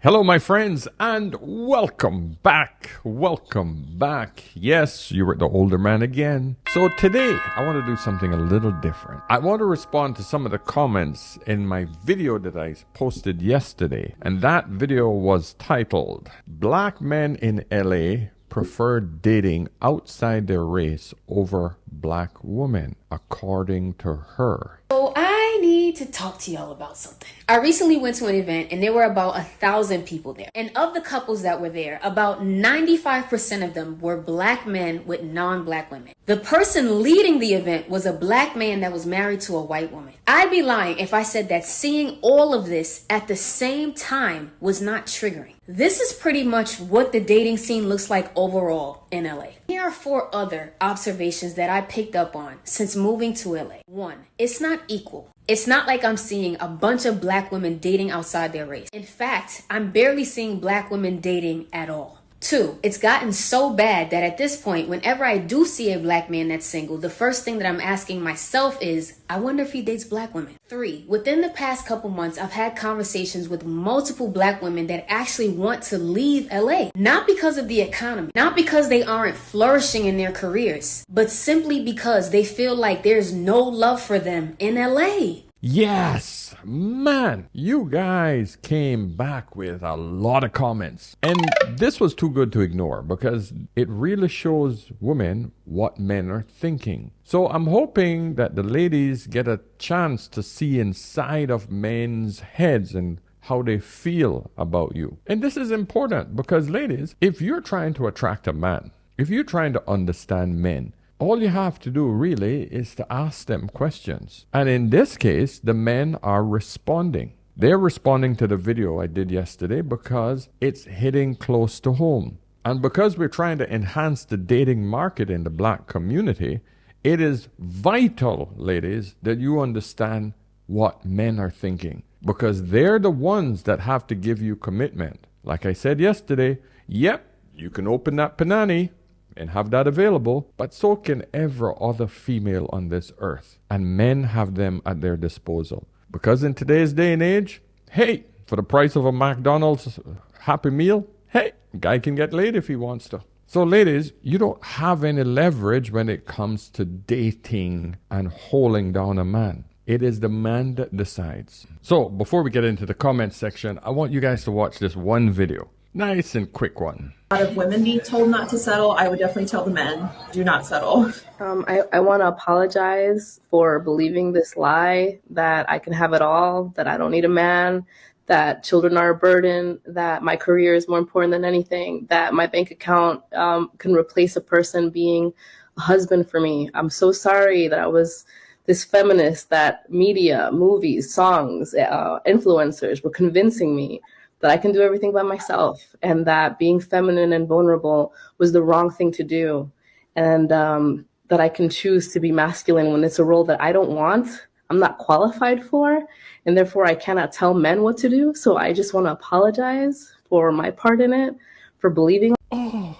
Hello, my friends, and welcome back. Welcome back. Yes, you were the older man again. So today, I want to do something a little different. I want to respond to some of the comments in my video that I posted yesterday. And that video was titled, Black Men in LA Prefer Dating Outside Their Race Over Black Women, according to her. So I need to talk to y'all about something. I recently went to an event and there were about 1,000 people there. And of the couples that were there, about 95% of them were black men with non-black women. The person leading the event was a black man that was married to a white woman. I'd be lying if I said that seeing all of this at the same time was not triggering. This is pretty much what the dating scene looks like overall in LA. Here are 4 other observations that I picked up on since moving to LA. 1, it's not equal. It's not like I'm seeing a bunch of black women dating outside their race. In fact, I'm barely seeing black women dating at all. 2, it's gotten so bad that at this point, whenever I do see a black man that's single, the first thing that I'm asking myself is, I wonder if he dates black women. 3, within the past couple months, I've had conversations with multiple black women that actually want to leave LA. Not because of the economy, not because they aren't flourishing in their careers, but simply because they feel like there's no love for them in LA. Yes, man, you guys came back with a lot of comments. And this was too good to ignore because it really shows women what men are thinking. So I'm hoping that the ladies get a chance to see inside of men's heads and how they feel about you. And this is important because, ladies, if you're trying to attract a man, if you're trying to understand men, all you have to do really is to ask them questions. And in this case, the men are responding. They're responding to the video I did yesterday because it's hitting close to home. And because we're trying to enhance the dating market in the black community, it is vital, ladies, that you understand what men are thinking. Because they're the ones that have to give you commitment. Like I said yesterday, yep, you can open that panani and have that available, but so can every other female on this earth. And men have them at their disposal. Because in today's day and age, hey, for the price of a McDonald's Happy Meal, hey, a guy can get laid if he wants to. So ladies, you don't have any leverage when it comes to dating and holding down a man. It is the man that decides. So before we get into the comment section, I want you guys to watch this one video. Nice and quick one. A lot of women being told not to settle. I would definitely tell the men, do not settle. I want to apologize for believing this lie that I can have it all, that I don't need a man, that children are a burden, that my career is more important than anything, that my bank account can replace a person being a husband for me. I'm so sorry that I was this feminist, that media, movies, songs, influencers were convincing me that I can do everything by myself, and that being feminine and vulnerable was the wrong thing to do, and that I can choose to be masculine when it's a role that I don't want, I'm not qualified for, and therefore I cannot tell men what to do. So I just want to apologize for my part in it, for believing. Oh,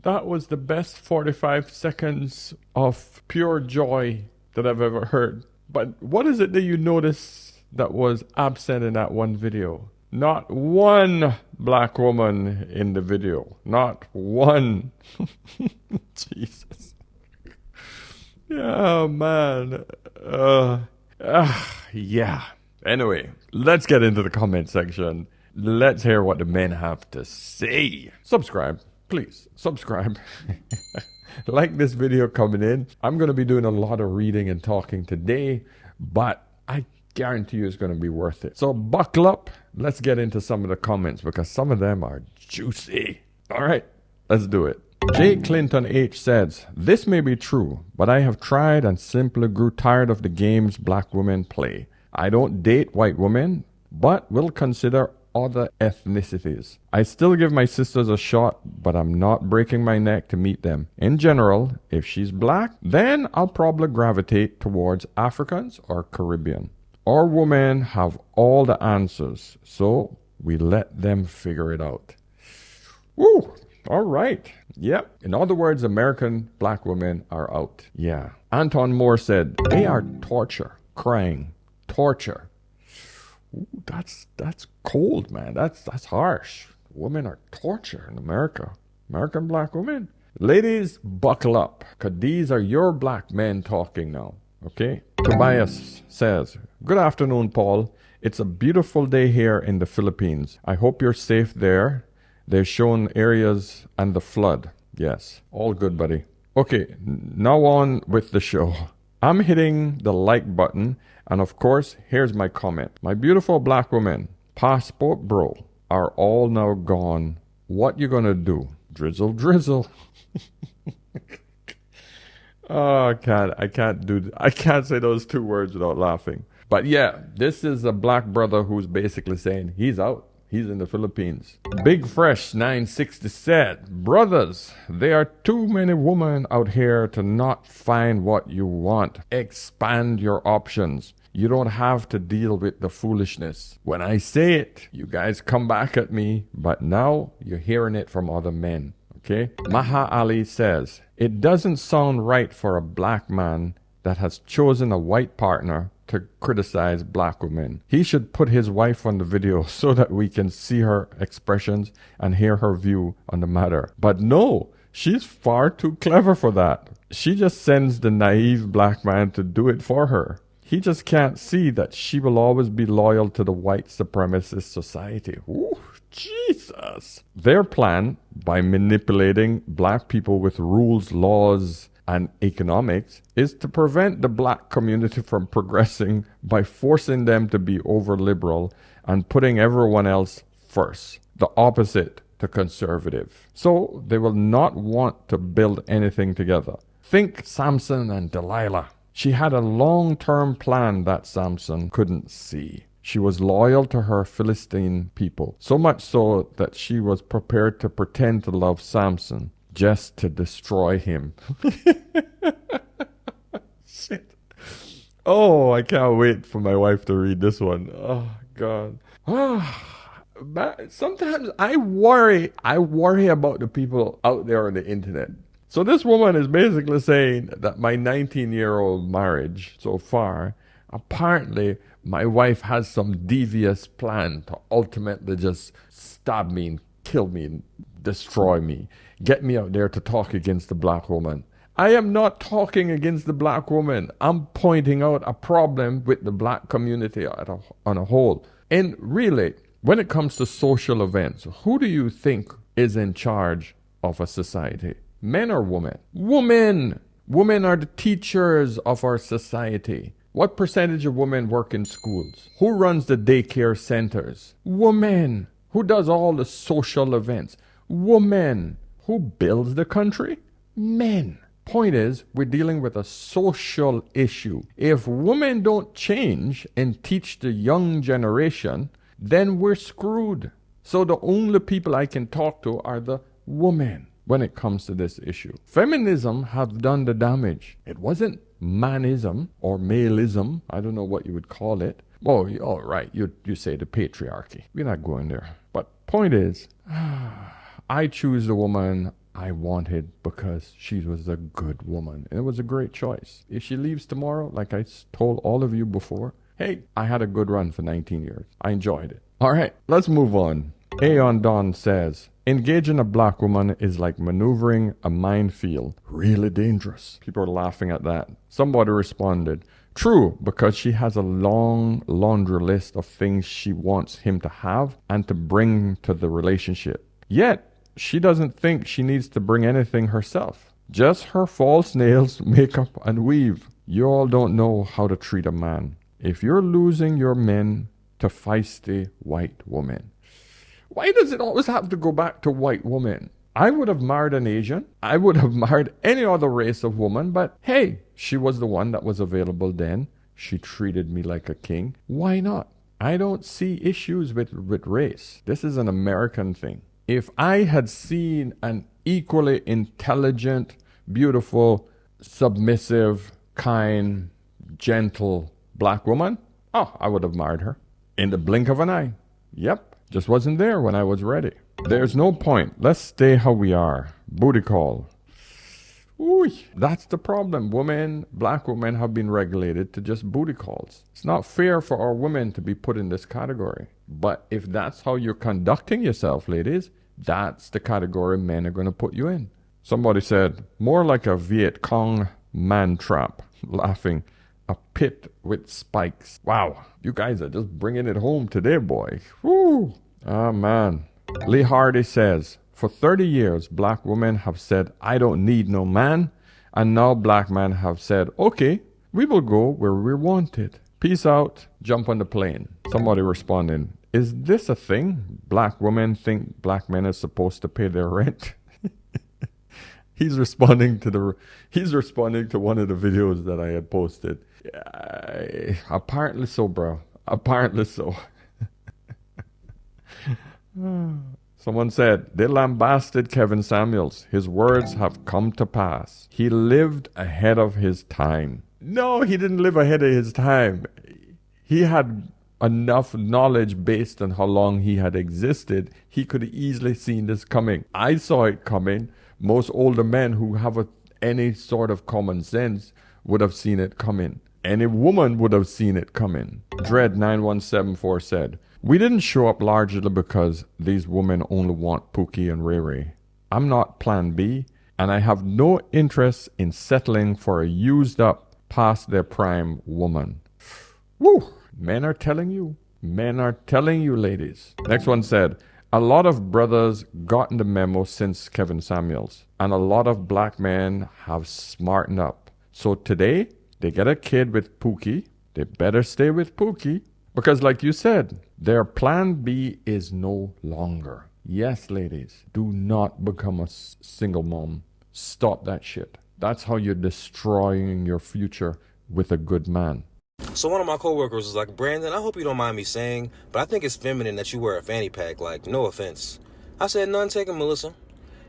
that was the best 45 seconds of pure joy that I've ever heard. But what is it that you notice that was absent in that one video? Not one black woman in the video. Not one. Jesus. Yeah, man. Yeah. Anyway, let's get into the comment section. Let's hear what the men have to say. Subscribe. Please, subscribe. Like this video coming in. I'm going to be doing a lot of reading and talking today, but I guarantee you it's going to be worth it. So buckle up. Let's get into some of the comments because some of them are juicy. All right, let's do it. J. Clinton H. says, this may be true, but I have tried and simply grew tired of the games black women play. I don't date white women, but will consider other ethnicities. I still give my sisters a shot, but I'm not breaking my neck to meet them. In general, if she's black, then I'll probably gravitate towards Africans or Caribbean. Our women have all the answers, so we let them figure it out. Woo! All right. Yep. In other words, American black women are out. Yeah. Anton Moore said, they are torture, crying, torture. Ooh, that's cold, man. That's harsh. Women are tortured in America. American black women. Ladies, buckle up, because these are your black men talking now. Okay? Tobias says, "Good afternoon, Paul. It's a beautiful day here in the Philippines. I hope you're safe there. They've shown areas and the flood. Yes, all good, buddy. Okay, now on with the show. I'm hitting the like button, and of course, here's my comment. My beautiful black women, passport bro, are all now gone. What you gonna do? Drizzle, drizzle." Oh, I can't say those two words without laughing. But yeah, this is a black brother who's basically saying he's out. He's in the Philippines. Big Fresh 960 said, "Brothers, there are too many women out here to not find what you want. Expand your options. You don't have to deal with the foolishness. When I say it, you guys come back at me, but now you're hearing it from other men." Okay? Maha Ali says, "It doesn't sound right for a black man that has chosen a white partner to criticize black women. He should put his wife on the video so that we can see her expressions and hear her view on the matter. But no, she's far too clever for that. She just sends the naive black man to do it for her. He just can't see that she will always be loyal to the white supremacist society." Ooh, Jesus. Their plan, by manipulating black people with rules, laws, and economics, is to prevent the black community from progressing by forcing them to be over liberal and putting everyone else first, the opposite to conservative. So they will not want to build anything together. Think Samson and Delilah. She had a long-term plan that Samson couldn't see. She was loyal to her Philistine people, so much so that she was prepared to pretend to love Samson just to destroy him. Shit. Oh, I can't wait for my wife to read this one. Oh, God. Sometimes I worry about the people out there on the internet. So this woman is basically saying that my 19-year-old marriage so far, apparently my wife has some devious plan to ultimately just stab me and kill me and destroy me. Get me out there to talk against the black woman. I am not talking against the black woman. I'm pointing out a problem with the black community on a whole. And really, when it comes to social events, who do you think is in charge of a society? Men or women? Women! Women are the teachers of our society. What percentage of women work in schools? Who runs the daycare centers? Women. Who does all the social events? Women. Who builds the country? Men. Point is, we're dealing with a social issue. If women don't change and teach the young generation, then we're screwed. So the only people I can talk to are the women when it comes to this issue. Feminism have done the damage. It wasn't manism or maleism. I don't know what you would call it. Oh, all right. You say the patriarchy. We're not going there. But point is, I choose the woman I wanted because she was a good woman. And it was a great choice. If she leaves tomorrow, like I told all of you before, hey, I had a good run for 19 years. I enjoyed it. All right, let's move on. Aeon Dawn says, "Engaging a black woman is like maneuvering a minefield. Really dangerous." People are laughing at that. Somebody responded, "True, because she has a long laundry list of things she wants him to have and to bring to the relationship. Yet, she doesn't think she needs to bring anything herself. Just her false nails, makeup, and weave. You all don't know how to treat a man. If you're losing your men to feisty white women." Why does it always have to go back to white women? I would have married an Asian. I would have married any other race of woman, but hey, she was the one that was available then. She treated me like a king. Why not? I don't see issues with race. This is an American thing. If I had seen an equally intelligent, beautiful, submissive, kind, gentle black woman, I would have married her in the blink of an eye. Yep. Just wasn't there when I was ready. There's no point. Let's stay how we are. Booty call. Ooh, that's the problem. Black women have been regulated to just booty calls. It's not fair for our women to be put in this category. But if that's how you're conducting yourself, ladies, that's the category men are going to put you in. Somebody said, more like a Viet Cong man trap. Laughing. A pit with spikes. Wow, you guys are just bringing it home today, boy. Woo! Ah, man. Lee Hardy says, for 30 years, black women have said, I don't need no man. And now black men have said, okay, we will go where we're wanted. Peace out. Jump on the plane. Somebody responding, is this a thing? Black women think black men are supposed to pay their rent? He's responding to one of the videos that I had posted. Apparently so, bro. Apparently so. Someone said, they lambasted Kevin Samuels. His words have come to pass. He lived ahead of his time. No, he didn't live ahead of his time. He had enough knowledge based on how long he had existed. He could have easily seen this coming. I saw it coming. Most older men who have any sort of common sense would have seen it coming. Any woman would have seen it coming. Dread9174 said, we didn't show up largely because these women only want Pookie and Ray Ray. I'm not plan B, and I have no interest in settling for a used up, past their prime woman. Woo! Men are telling you. Men are telling you, ladies. Next one said, a lot of brothers gotten the memo since Kevin Samuels, and a lot of black men have smartened up. So today, they get a kid with Pookie. They better stay with Pookie. Because like you said, their plan B is no longer. Yes, ladies, do not become a single mom. Stop that shit. That's how you're destroying your future with a good man. So one of my coworkers was like, Brandon, I hope you don't mind me saying, but I think it's feminine that you wear a fanny pack, like, no offense. I said, none taken, Melissa.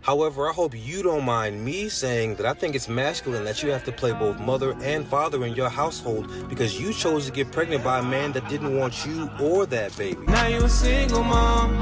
However, I hope you don't mind me saying that I think it's masculine that you have to play both mother and father in your household because you chose to get pregnant by a man that didn't want you or that baby. Now you're a single mom.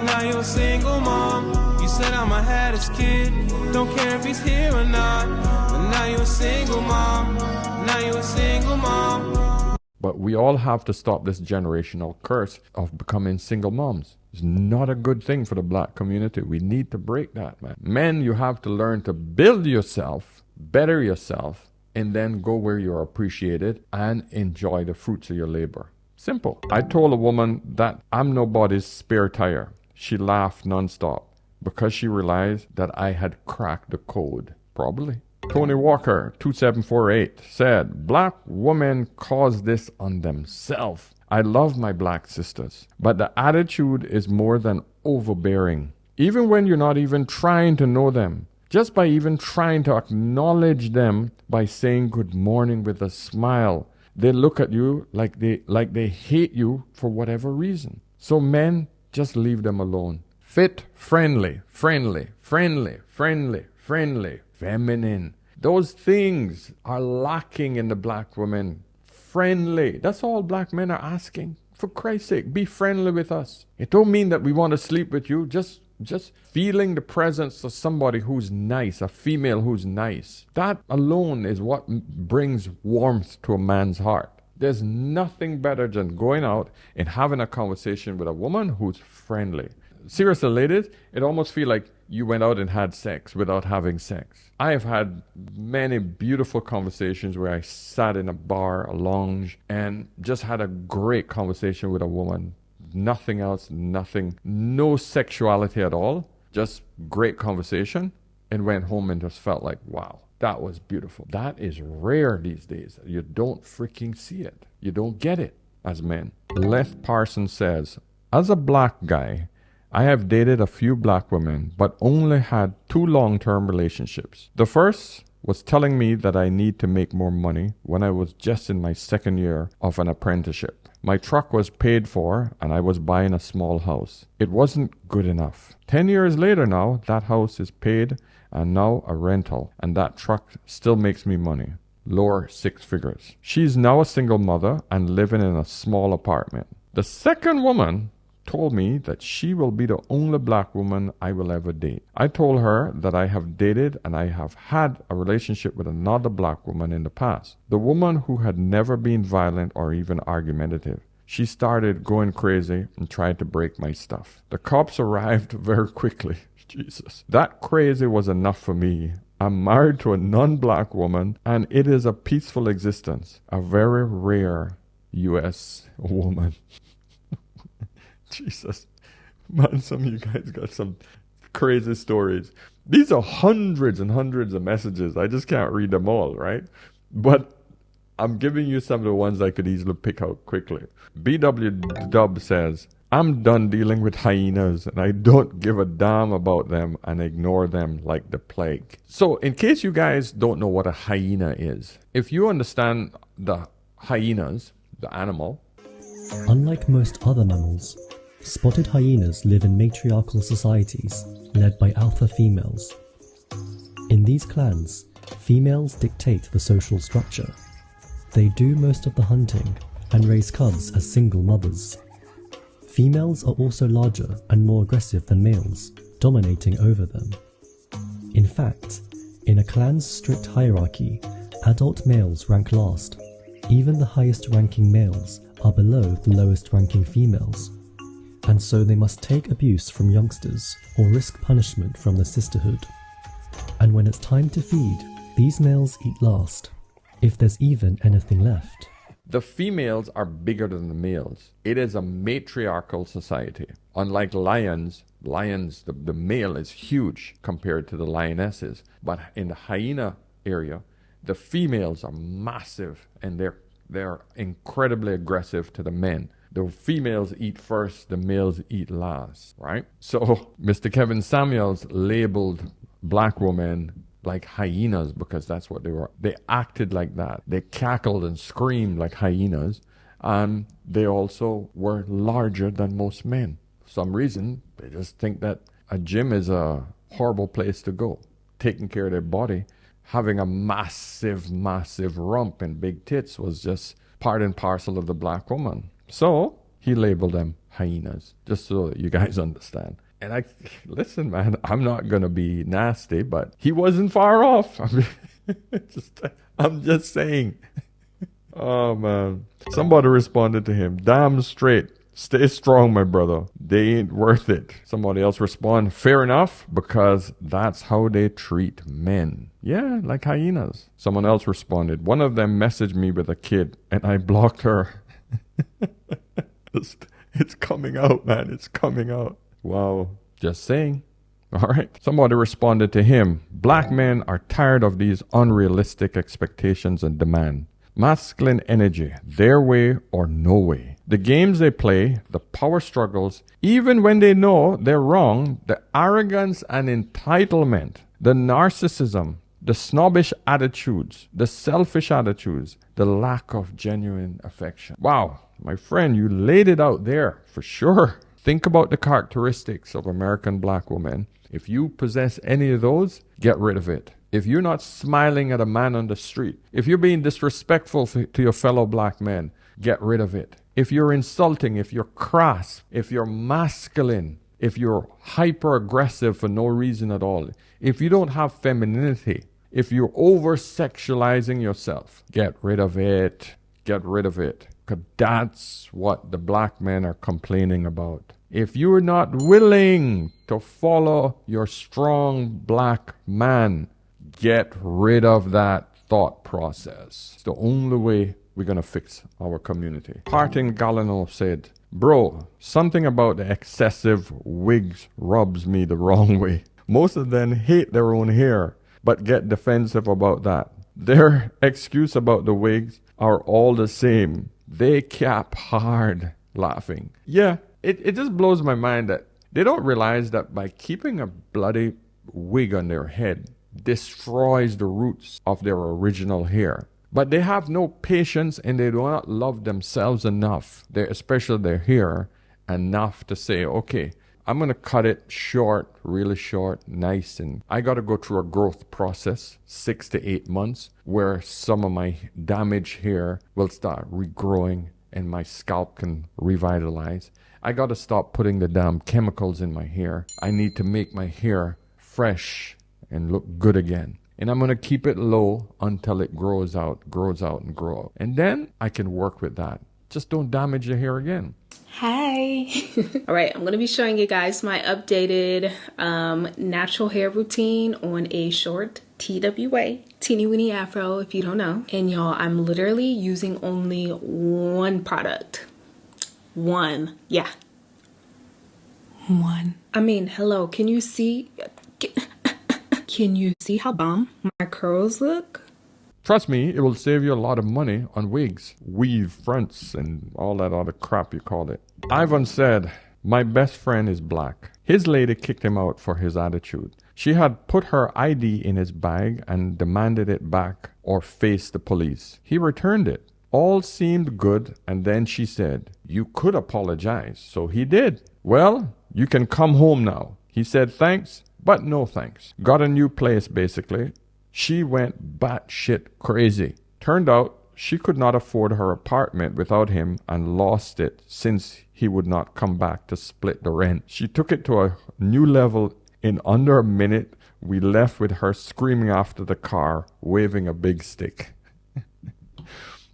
Now you're a single mom. You said I'ma have this kid. Don't care if he's here or not. But now you're a single mom. Now you're a single mom. But we all have to stop this generational curse of becoming single moms. It's not a good thing for the black community. We need to break that, man. Men, you have to learn to build yourself, better yourself, and then go where you're appreciated and enjoy the fruits of your labor. Simple. I told a woman that I'm nobody's spare tire. She laughed nonstop because she realized that I had cracked the code. Probably. Tony Walker, 2748, said, black women cause this on themselves. I love my black sisters, but the attitude is more than overbearing. Even when you're not even trying to know them, just by even trying to acknowledge them by saying good morning with a smile, they look at you like they hate you for whatever reason. So men, just leave them alone. Fit, friendly, feminine. Those things are lacking in the black women. Friendly. That's all black men are asking. For Christ's sake, be friendly with us. It don't mean that we want to sleep with you. Just feeling the presence of somebody who's nice, a female who's nice. That alone is what brings warmth to a man's heart. There's nothing better than going out and having a conversation with a woman who's friendly. Seriously, ladies, it almost feels like you went out and had sex without having sex. I have had many beautiful conversations where I sat in a bar, a lounge, and just had a great conversation with a woman. Nothing else, no sexuality at all. Just great conversation, and went home and just felt like, wow, that was beautiful. That is rare these days. You don't freaking see it. You don't get it as men. Leth Parsons says, as a black guy, I have dated a few black women, but only had 2 long-term relationships. The first was telling me that I need to make more money when I was just in my 2nd year of an apprenticeship. My truck was paid for and I was buying a small house. It wasn't good enough. 10 years later now, that house is paid and now a rental, and that truck still makes me money. Lower 6 figures. She's now a single mother and living in a small apartment. The second woman told me that she will be the only black woman I will ever date. I told her that I have dated and I have had a relationship with another black woman in the past. The woman who had never been violent or even argumentative. She started going crazy and tried to break my stuff. The cops arrived very quickly. Jesus. That crazy was enough for me. I'm married to a non-black woman and it is a peaceful existence. A very rare U.S. woman. Jesus. Man, some of you guys got some crazy stories. These are hundreds and hundreds of messages. I just can't read them all, right? But I'm giving you some of the ones I could easily pick out quickly. BW Dub says, I'm done dealing with hyenas and I don't give a damn about them and ignore them like the plague. So in case you guys don't know what a hyena is, if you understand the hyenas, the animal. Unlike most other mammals, spotted hyenas live in matriarchal societies led by alpha females. In these clans, females dictate the social structure. They do most of the hunting and raise cubs as single mothers. Females are also larger and more aggressive than males, dominating over them. In fact, in a clan's strict hierarchy, adult males rank last. Even the highest ranking males are below the lowest ranking females, and so they must take abuse from youngsters or risk punishment from the sisterhood. And when it's time to feed, these males eat last, if there's even anything left. The females are bigger than the males. It is a matriarchal society. Unlike lions, the male is huge compared to the lionesses. But in the hyena area, the females are massive and they're incredibly aggressive to the men. The females eat first, the males eat last, right? So Mr. Kevin Samuels labeled black women like hyenas because that's what they were. They acted like that. They cackled and screamed like hyenas. And they also were larger than most men. For some reason, they just think that a gym is a horrible place to go. Taking care of their body, having a massive, massive rump and big tits was just part and parcel of the black woman. So he labeled them hyenas, just so that you guys understand. And listen, man, I'm not going to be nasty, but he wasn't far off. I'm just saying. Oh, man. Somebody responded to him, damn straight. Stay strong, my brother. They ain't worth it. Somebody else respond, fair enough, because that's how they treat men. Yeah, like hyenas. Someone else responded, one of them messaged me with a kid, and I blocked her. It's coming out, man. It's coming out. Wow. Just saying. All right. Somebody responded to him, black men are tired of these unrealistic expectations and demand. Masculine energy, their way or no way. The games they play, the power struggles, even when they know they're wrong, the arrogance and entitlement, the narcissism, the snobbish attitudes, the selfish attitudes, the lack of genuine affection. Wow, my friend, you laid it out there for sure. Think about the characteristics of American black women. If you possess any of those, get rid of it. If you're not smiling at a man on the street, if you're being disrespectful to your fellow black men, get rid of it. If you're insulting, if you're crass, if you're masculine, if you're hyper-aggressive for no reason at all, if you don't have femininity, if you're over-sexualizing yourself, get rid of it. Get rid of it. Because that's what the black men are complaining about. If you're not willing to follow your strong black man, get rid of that thought process. It's the only way we're going to fix our community. Martin Gallino said, bro, something about the excessive wigs rubs me the wrong way. Most of them hate their own hair, but get defensive about that. Their excuse about the wigs are all the same. They cap hard, laughing. Yeah, it just blows my mind that they don't realize that by keeping a bloody wig on their head destroys the roots of their original hair. But they have no patience and they do not love themselves enough, especially their hair, enough to say, okay, I'm going to cut it short, really short, nice. And I got to go through a growth process, 6 to 8 months, where some of my damaged hair will start regrowing and my scalp can revitalize. I got to stop putting the damn chemicals in my hair. I need to make my hair fresh and look good again. And I'm going to keep it low until it grows out. And then I can work with that. Just don't damage your hair again. Hi. All right, I'm going to be showing you guys my updated natural hair routine on a short TWA, teeny weeny afro if you don't know. And y'all, I'm literally using only one product. One. Yeah. One. I mean, hello, can you see? Can you see how bomb my curls look? Trust me, it will save you a lot of money on wigs, weave fronts, and all that other crap you call it. Ivan said, my best friend is black. His lady kicked him out for his attitude. She had put her ID in his bag and demanded it back or face the police. He returned it. All seemed good, and then she said, you could apologize. So he did. Well, you can come home now. He said thanks, but no thanks. Got a new place, basically. She went batshit crazy. Turned out she could not afford her apartment without him and lost it since he would not come back to split the rent. She took it to a new level. In under a minute, we left with her screaming after the car, waving a big stick.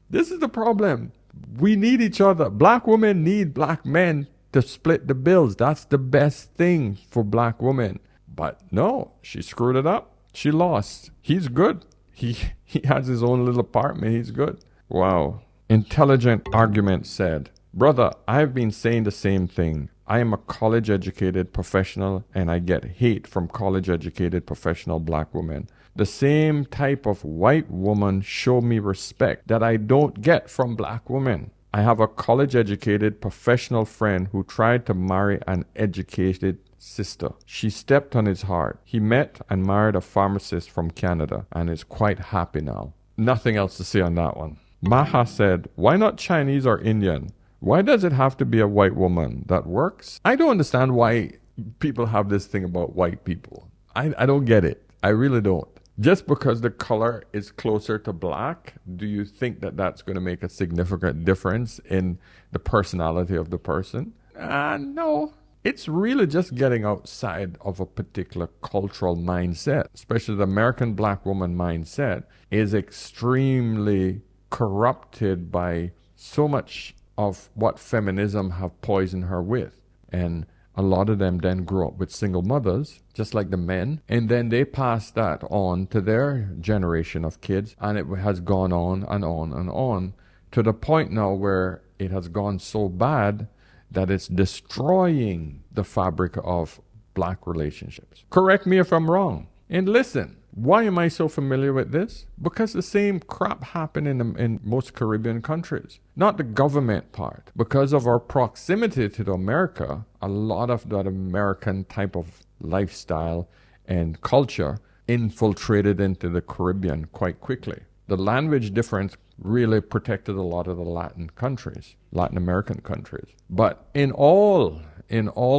This is the problem. We need each other. Black women need black men to split the bills. That's the best thing for black women. But no, she screwed it up. She lost. He's good. He has his own little apartment. He's good. Wow. Intelligent Argument said, brother, I've been saying the same thing. I am a college-educated professional and I get hate from college-educated professional black women. The same type of white woman show me respect that I don't get from black women. I have a college-educated professional friend who tried to marry an educated sister. She stepped on his heart. He met and married a pharmacist from Canada and is quite happy now. Nothing else to say on that one. Maha said, why not Chinese or Indian? Why does it have to be a white woman that works? I don't understand why people have this thing about white people. I don't get it. I really don't. Just because the color is closer to black, do you think that that's going to make a significant difference in the personality of the person? No. It's really just getting outside of a particular cultural mindset, especially the American black woman mindset is extremely corrupted by so much of what feminism have poisoned her with. And a lot of them then grew up with single mothers, just like the men, and then they pass that on to their generation of kids, and it has gone on and on and on to the point now where it has gone so bad that it's destroying the fabric of black relationships. Correct me if I'm wrong. And listen, why am I so familiar with this? Because the same crap happened in most Caribbean countries. Not the government part. Because of our proximity to America, a lot of that American type of lifestyle and culture infiltrated into the Caribbean quite quickly. The language difference really protected a lot of the Latin American countries. But in all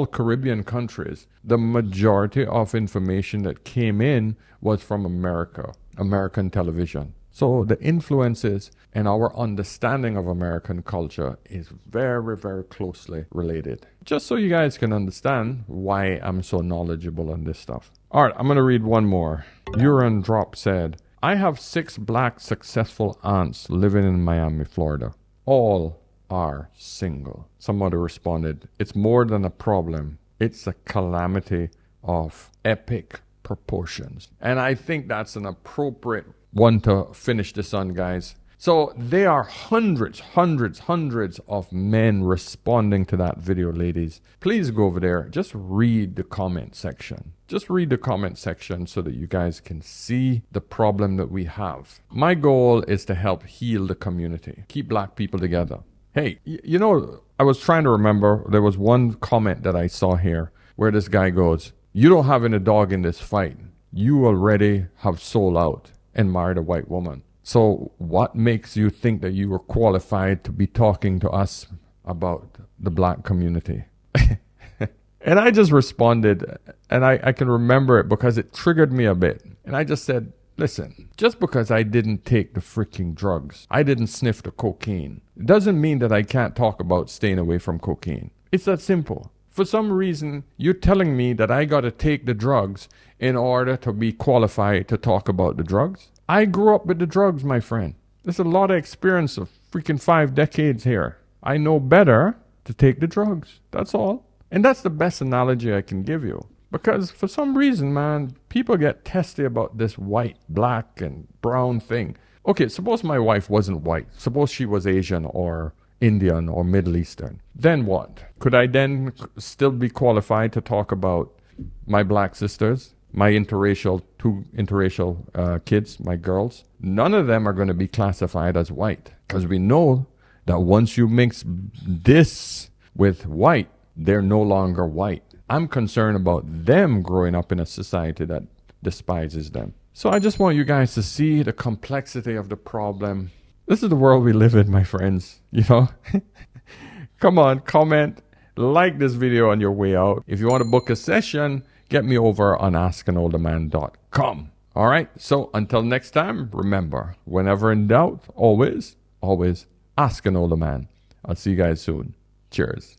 Caribbean countries, the majority of information that came in was from American television. So the influences and our understanding of American culture is very, very closely related. Just so you guys can understand why I'm so knowledgeable on this stuff. All right, I'm going to read one more. Urine Drop said, I have 6 black successful aunts living in Miami, Florida. All are single. Somebody responded, it's more than a problem. It's a calamity of epic proportions. And I think that's an appropriate one to finish this on, guys. So there are hundreds of men responding to that video, ladies. Please go over there. Just read the comment section. Just read the comment section so that you guys can see the problem that we have. My goal is to help heal the community. Keep black people together. Hey, you know, I was trying to remember. There was one comment that I saw here where this guy goes, you don't have any dog in this fight. You already have sold out and married a white woman. So what makes you think that you were qualified to be talking to us about the black community? And I just responded, and I can remember it because it triggered me a bit. And I just said, listen, just because I didn't take the freaking drugs, I didn't sniff the cocaine, it doesn't mean that I can't talk about staying away from cocaine. It's that simple. For some reason, you're telling me that I got to take the drugs in order to be qualified to talk about the drugs. I grew up with the drugs, my friend. There's a lot of experience of freaking 5 decades here. I know better to take the drugs. That's all. And that's the best analogy I can give you. Because for some reason, man, people get testy about this white, black, and brown thing. Okay, suppose my wife wasn't white. Suppose she was Asian or Indian or Middle Eastern. Then what? Could I then still be qualified to talk about my black sisters, my two interracial kids, my girls? None of them are going to be classified as white. Because we know that once you mix this with white, they're no longer white. I'm concerned about them growing up in a society that despises them. So I just want you guys to see the complexity of the problem. This is the world we live in, my friends. You know? Come on, comment, like this video on your way out. If you want to book a session, get me over on askanolderman.com. All right? So until next time, remember, whenever in doubt, always ask an older man. I'll see you guys soon. Cheers.